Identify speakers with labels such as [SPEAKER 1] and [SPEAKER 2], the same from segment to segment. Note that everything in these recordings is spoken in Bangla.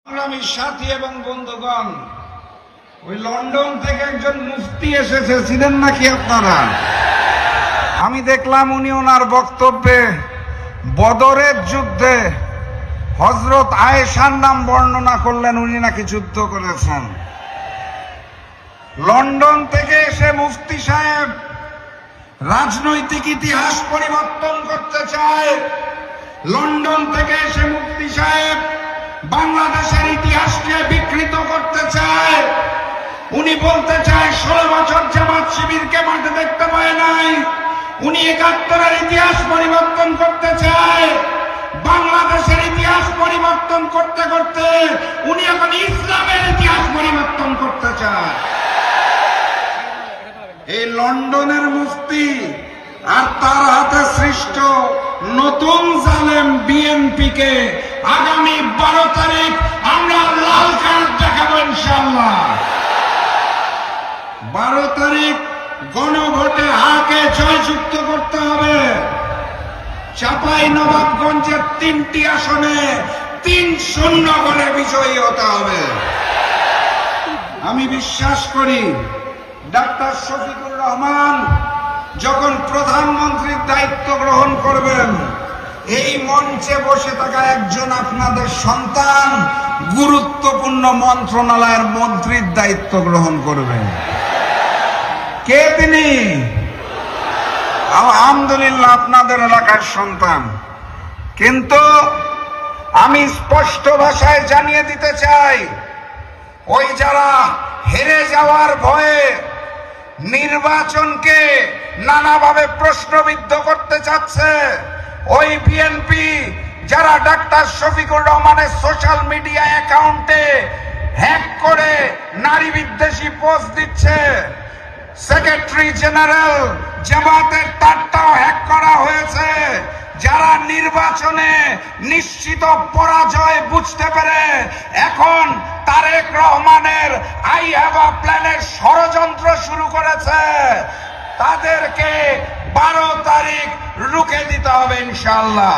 [SPEAKER 1] সংগ্রামী সাথী এবং বন্ধুগণ, ওই লন্ডন থেকে একজন মুফতি এসেছে, ছিলেন নাকি আপনারা? আমি দেখলাম উনি ওনার বক্তব্যে বদরের যুদ্ধে হযরত আয়েশার নাম বর্ণনা করলেন, উনি নাকি যুদ্ধ করেছেন। লন্ডন থেকে এসে মুফতি সাহেব রাজনৈতিক ইতিহাস পরিবর্তন করতে চায়। লন্ডন থেকে এসে মুফতি সাহেব বাংলাদেশের ইতিহাসকে বিকৃত করতে চায়। উনি বলতে চায় 16 বছর জামাত শিবিরকে মাঠে দেখতে পায় নাই। উনি 71-এর ইতিহাস পরিবর্তন করতে চায়। বাংলাদেশের ইতিহাস পরিবর্তন করতে করতে উনি এখন ইসলামের ইতিহাস পরিবর্তন করতে চায়। এই লন্ডনের মুফতি আর তার হাতে সৃষ্ট নতুন জালেম বিএনপিকে আগামী 12 তারিখ আমরা লাল কার্ড দেখাবো ইনশাআল্লাহ। 12 তারিখ গণভোটে হাকে জয়যুক্ত করতে হবে। চাঁপাইনবাবগঞ্জের 3টি আসনে 3-0 গোলে বিজয়ী হতে হবে। আমি বিশ্বাস করি ডাক্তার শফিকুর রহমান যখন প্রধানমন্ত্রীর দায়িত্ব গ্রহণ করবেন, এই মঞ্চে বসে থাকা একজন আপনাদের সন্তান গুরুত্বপূর্ণ মন্ত্রণালয়ের মন্ত্রীর দায়িত্ব গ্রহণ করবেন। কে তিনি? আলহামদুলিল্লাহ, আপনাদের এলাকার সন্তান। কিন্তু আমি স্পষ্ট ভাষায় জানিয়ে দিতে চাই, ওই যারা হেরে যাওয়ার ভয়ে নির্বাচনকে নানাভাবে প্রশ্নবিদ্ধ করতে চাচ্ছে, ওই বিএনপি যারা ডাক্তার শফিকুর রহমানের সোশ্যাল মিডিয়া অ্যাকাউন্টে হ্যাক করে নারী বিদ্বেষী পোস্ট দিচ্ছে, সেক্রেটারি জেনারেল জামাতের তারটাও হ্যাক করা হয়েছে, যারা নির্বাচনে নিশ্চিত পরাজয় বুঝতে পেরে এখন তারেক রহমানের আই হ্যাভ আ প্ল্যানের ষড়যন্ত্র শুরু করেছে, তাদেরকে 12 তারিখ রুখে দিতে হবে ইনশাআল্লাহ।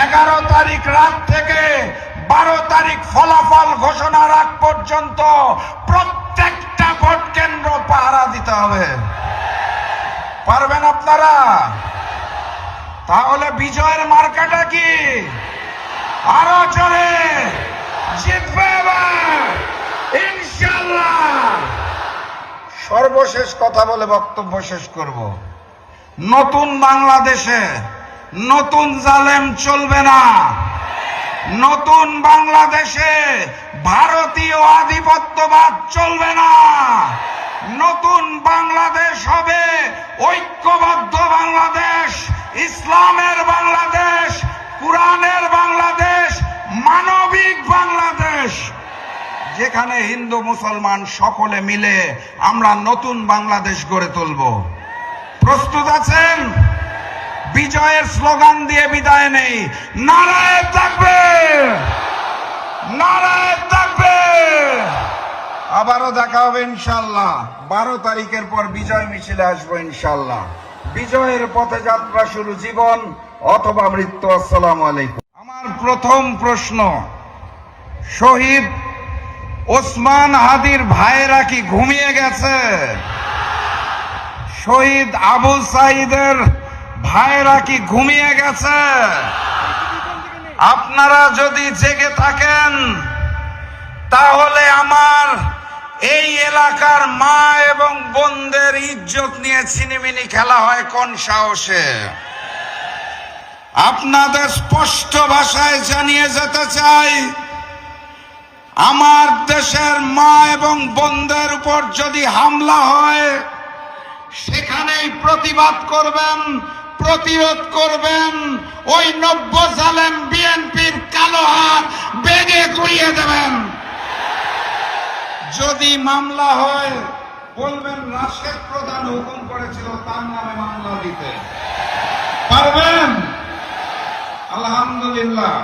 [SPEAKER 1] 11 তারিখ রাত থেকে 12 তারিখ ফলাফল ঘোষণার আগ পর্যন্ত প্রত্যেকটা ভোট কেন্দ্র পাহারা দিতে হবে। পারবেন আপনারা? তাহলে বিজয়ের মার্কাটা কি? আরো জোরে জিতবে ইনশাআল্লাহ। সর্বশেষ কথা বলে বক্তব্য শেষ করব। নতুন বাংলাদেশে নতুন জালেম চলবে না। নতুন বাংলাদেশে ভারতীয় আধিপত্যবাদ চলবে না। নতুন বাংলাদেশ হবে ঐক্যবদ্ধ বাংলাদেশ, ইসলামের বাংলাদেশ, কুরআনের বাংলাদেশ, মানবিক বাংলাদেশ, যেখানে হিন্দু মুসলমান সকলে মিলে আমরা নতুন বাংলাদেশ গড়ে তুলব। প্রস্তুত আছেন? বিজয়ের স্লোগান দিয়ে বিদায় নেই। নারায়ে তাকবীর, নারায়ে তাকবীর। আবারও দেখা হবে ইনশাআল্লাহ। 12 তারিখের পর বিজয় মিছিলে আসবো ইনশাআল্লাহ। বিজয়ের পথে যাত্রা শুরু, জীবন অথবা মৃত্যু। আসসালামু আলাইকুম। আমার প্রথম প্রশ্ন, শহীদ ওসমান হাদির ভাইয়েরা কি ঘুমিয়ে গেছে? শহীদ আবু সাইদের ভাইয়েরা কি ঘুমিয়ে গেছে? আপনারা যদি জেগে থাকেন তাহলে আমার এই এলাকার মা এবং বোনদের ইজ্জত নিয়ে ছিনিমিনি খেলা হয় কোন সাহসে? আপনাদের স্পষ্ট ভাষায় জানিয়ে যেতে চাই, আমার দেশের মা এবং বোনদের উপর যদি হামলা হয় সেখানেই প্রতিবাদ করবেন, প্রতিরোধ করবেন। ওই নব্য জালেম বিএনপির কালো হাত বেগে গুড়িয়ে দেবেন। যদি মামলা হয় বলবেন রাশেদ প্রধান হুকুম করেছিল তার নামে মামলা দিতে। পারবেন? আলহামদুলিল্লাহ।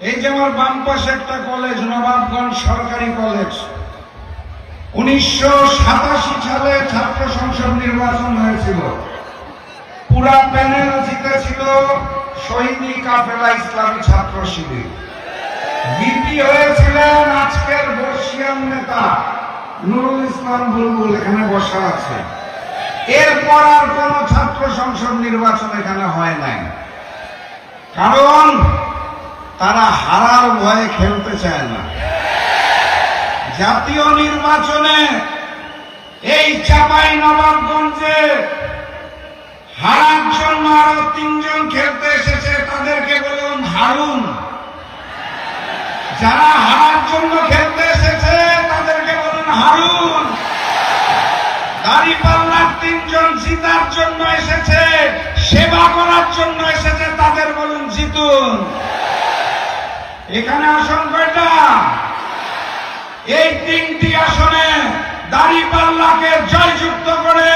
[SPEAKER 1] এই যে আমার বাম পাশে একটা কলেজ, নবাবগঞ্জ সরকারি কলেজ, 1987 সালে ছাত্র সংসদ নির্বাচন হয়েছিল। পুরা প্যানেল জিতেছিল শহীদ কাফেলা ইসলামী ছাত্র শিবির। ভিপি হয়েছিলেন আজকের বর্ষিয়ান নেতা নুরুল ইসলাম বুলবুল, এখানে বসা আছে। এরপর আর কোন ছাত্র সংসদ নির্বাচন এখানে হয় নাই, কারণ তারা হারার ভয়ে খেলতে চায় না। জাতীয় নির্বাচনে এই চাঁপাইনবাবগঞ্জে হারার জন্য আরো 3 জন খেলতে এসেছে, তাদেরকে বলুন হারুন। যারা হারার জন্য খেলতে এসেছে তাদেরকে বলুন হারুন। দাঁড়িপাল্লার 3 জন জিতার জন্য এসেছে, সেবা করার জন্য এসেছে, তাদের বলুন জিতুন। এখানে আসন কয়টা? এই 3টি আসনে দাঁড়িপাল্লাকে জয়যুক্ত করে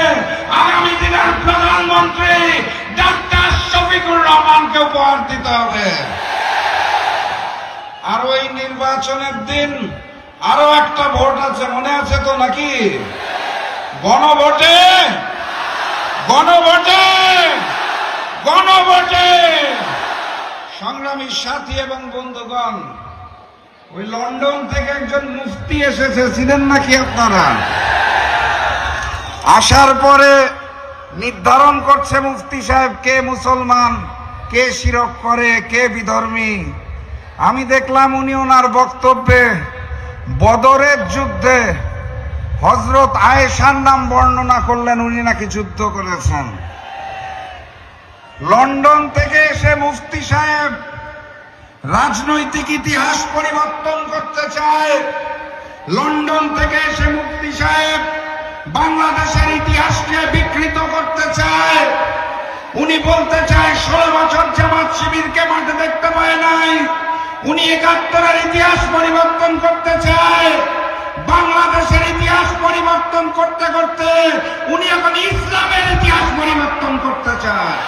[SPEAKER 1] আগামী দিনের প্রধানমন্ত্রী ডাক্তার শফিকুর রহমানকে উপহার দিতে হবে। আর ওই নির্বাচনের দিন আরো একটা ভোট আছে, মনে আছে তো নাকি? গণভোটে গণভোটে গণভোটে সংগ্রামী সাথী এবং বন্ধুগণ, ওই লন্ডন থেকে একজন মুফতি এসেছে, ছিলেন নাকি আপনারা? আসার পরে নির্ধারণ করছে মুফতি সাহেব কে মুসলমান, কে শিরক করে, কে বিধর্মী। আমি দেখলাম উনি ওনার বক্তব্যে বদরের যুদ্ধে হযরত আয়েশার নাম বর্ণনা করলেন, উনি নাকি যুদ্ধ করেছেন। লন্ডন থেকে এসে মুফতি সাহেব রাজনৈতিক ইতিহাস পরিবর্তন করতে চায়। লন্ডন থেকে এসে মুফতি সাহেব বাংলাদেশের ইতিহাসকে বিকৃত করতে চায়। উনি বলতে চায় 16 বছর জামাত শিবিরকে মাঠে দেখতে পায় নাই। উনি 71-এর ইতিহাস পরিবর্তন করতে চায়। বাংলাদেশের ইতিহাস পরিবর্তন করতে করতে উনি এখন ইসলামের ইতিহাস পরিবর্তন করতে চায়।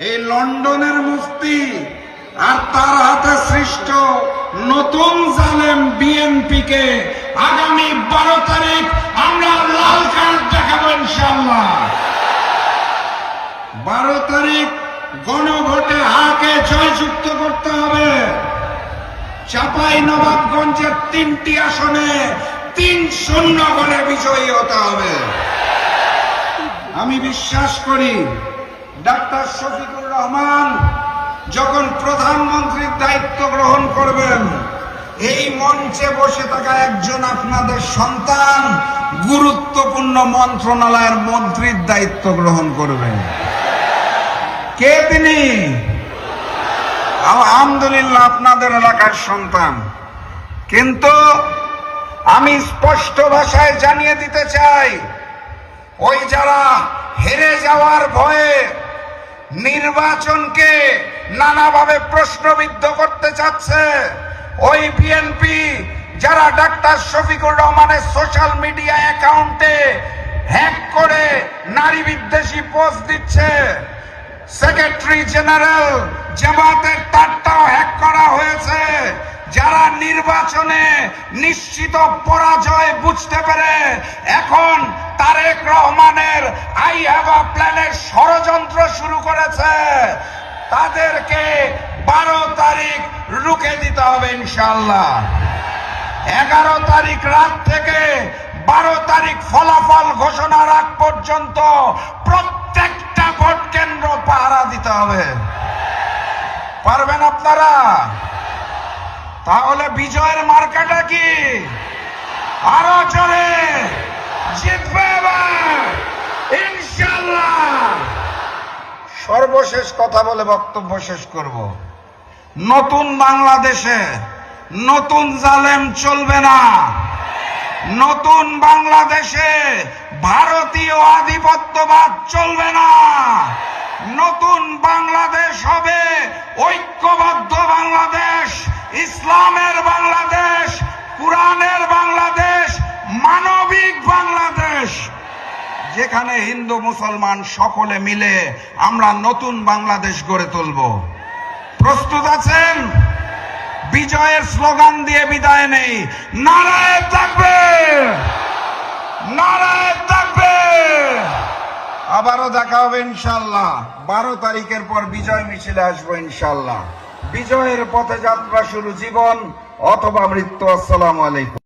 [SPEAKER 1] এই লন্ডনের মুফতি আর তার হাতে সৃষ্ট নতুন জালেম বিএনপিকে আগামী 12 তারিখ আমরা লাল কার্ড দেখাবো ইনশাআল্লাহ। 12 তারিখ গণভোটে হাকে জয়যুক্ত করতে হবে। চাঁপাইনবাবগঞ্জের 3টি আসনে 3-0 গোলে বিজয়ী হতে হবে। আমি বিশ্বাস করি ডাক্তার শফিকুর রহমান যখন প্রধানমন্ত্রীর দায়িত্ব গ্রহণ করবেন, এই মঞ্চে বসে থাকা একজন আপনাদের সন্তান গুরুত্বপূর্ণ মন্ত্রণালয়ের মন্ত্রীর দায়িত্ব গ্রহণ করবেন। কে তিনি? আলহামদুলিল্লাহ আপনাদের এলাকার সন্তান। কিন্তু আমি স্পষ্ট ভাষায় জানিয়ে দিতে চাই, ওই যারা হেরে যাওয়ার ভয়ে নির্বাচনকে নানাভাবে প্রশ্নবিদ্ধ করতে চাচ্ছে, ওই বিএনপি যারা ডাক্তার শফিকুর রহমানের সোশ্যাল মিডিয়া অ্যাকাউন্টে হ্যাক করে নারী বিদ্বেষী পোস্ট দিচ্ছে, সেক্রেটারি জেনারেল জামাতের তারটাও হ্যাক করা হয়েছে, যারা নির্বাচনে নিশ্চিত পরাজয় বুঝতে পেরে এখন তারেক রহমানের আই হ্যাভ আ প্ল্যানের ষড়যন্ত্র শুরু করেছে, তাদেরকে 12 তারিখ রুখে দিতে হবে ইনশাআল্লাহ। 11 তারিখ রাত থেকে 12 তারিখ ফলাফল ঘোষণার আগ পর্যন্ত প্রত্যেকটা ভোট কেন্দ্র পাহারা দিতে হবে। পারবেন আপনারা? তাহলে বিজয়ের মার্কাটা কি? আরো জোরে জিতবে এবার ইনশাআল্লাহ। সর্বশেষ কথা বলে বক্তব্য শেষ করব। নতুন বাংলাদেশে নতুন জালেম চলবে না। নতুন বাংলাদেশে ভারতীয় আধিপত্যবাদ চলবে না। নতুন বাংলাদেশ হবে ঐক্যবদ্ধ বাংলাদেশ, ইসলামের বাংলাদেশ, কুরআনের বাংলাদেশ, মানবিক বাংলাদেশ, যেখানে হিন্দু মুসলমান সকলে মিলে আমরা নতুন বাংলাদেশ গড়ে তুলব। প্রস্তুত আছেন? বিজয়ের স্লোগান দিয়ে বিদায় নেই। নারায়ে তাকবীর, নারায়ে তাকবীর। আবারও দেখা হবে ইনশাআল্লাহ। 12 তারিখের পর বিজয় মিছিলে আসবো ইনশাআল্লাহ। বিজয়ের পথে যাত্রা শুরু জীবন অথবা মৃত্যু। আসসালামু আলাইকুম।